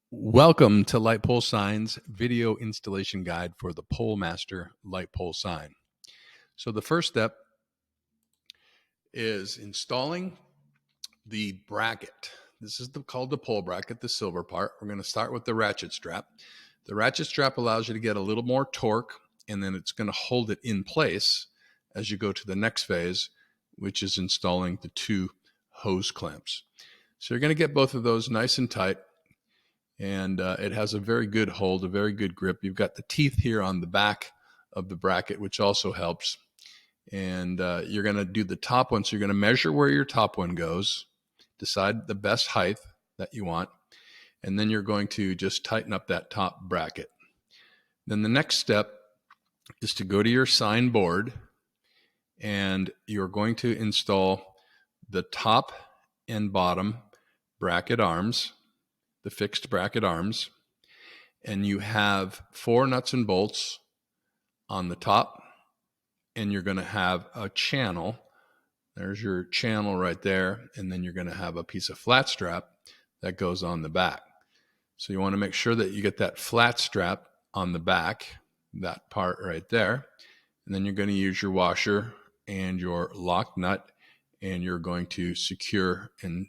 Welcome to Light Pole Signs video installation guide for the Pole Master light pole sign. So the first step is installing the bracket. This is called the pole bracket, the silver part. We're going to start with the ratchet strap. The ratchet strap allows you to get a little more torque, and then it's going to hold it in place as you go to the next phase, which is installing the two hose clamps. So you're going to get both of those nice and tight. And it has a very good hold, a very good grip. You've got the teeth here on the back of the bracket, which also helps. And you're going to do the top one. So you're going to measure where your top one goes, decide the best height that you want, and then you're going to just tighten up that top bracket. Then the next step is to go to your sign board, and you're going to install the top and bottom bracket arms, the fixed bracket arms, and you have 4 nuts and bolts on the top, and you're going to have a channel. There's your channel right there, and then you're going to have a piece of flat strap that goes on the back. So you want to make sure that you get that flat strap on the back, that part right there, and then you're going to use your washer and your lock nut, and you're going to secure and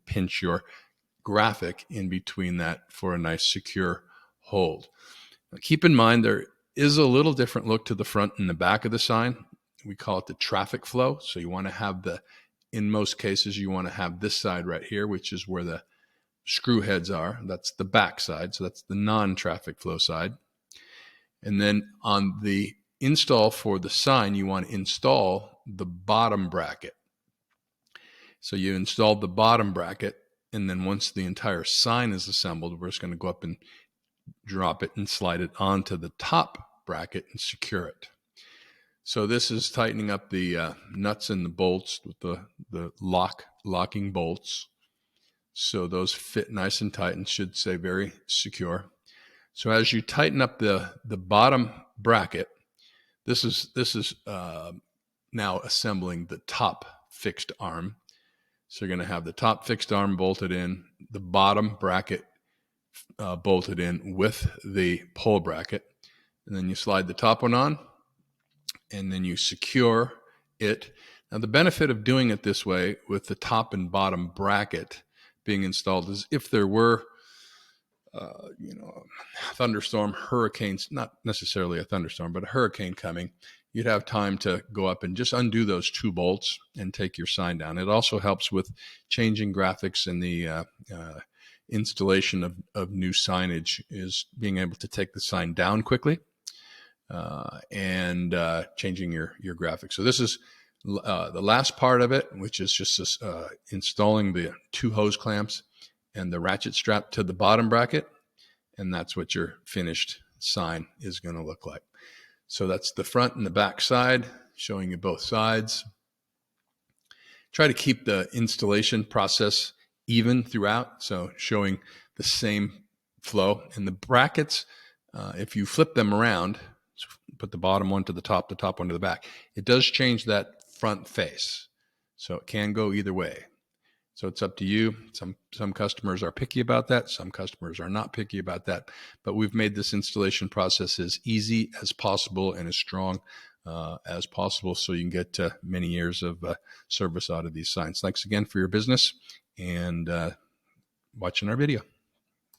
pinch your graphic in between that for a nice secure hold. Now, keep in mind there is a little different look to the front and the back of the sign. We call it the traffic flow. So you want to have in most cases, you want to have this side right here, which is where the screw heads are. That's the back side. So that's the non-traffic flow side. And then on the install for the sign, you want to install the bottom bracket. So you install the bottom bracket, and then once the entire sign is assembled, we're just going to go up and drop it and slide it onto the top bracket and secure it. So this is tightening up the nuts and the bolts with the locking bolts. So those fit nice and tight and should stay very secure. So as you tighten up the bottom bracket, this is now assembling the top fixed arm. So you're going to have the top fixed arm bolted in, the bottom bracket bolted in with the pole bracket, and then you slide the top one on, and then you secure it. Now the benefit of doing it this way with the top and bottom bracket being installed is if there were thunderstorm, hurricanes, not necessarily a thunderstorm, but a hurricane coming, you'd have time to go up and just undo those 2 bolts and take your sign down. It also helps with changing graphics and the installation of new signage, is being able to take the sign down quickly and changing your graphics. So this is the last part of it, which is just installing the 2 hose clamps and the ratchet strap to the bottom bracket, and that's what your finished sign is going to look like. So that's the front and the back side, showing you both sides. Try to keep the installation process even throughout, so showing the same flow. And the brackets, if you flip them around, put the bottom one to the top one to the back, it does change that front face. So it can go either way. So it's up to you. Some customers are picky about that. Some customers are not picky about that. But we've made this installation process as easy as possible and as strong as possible, so you can get many years of service out of these signs. Thanks again for your business and watching our video.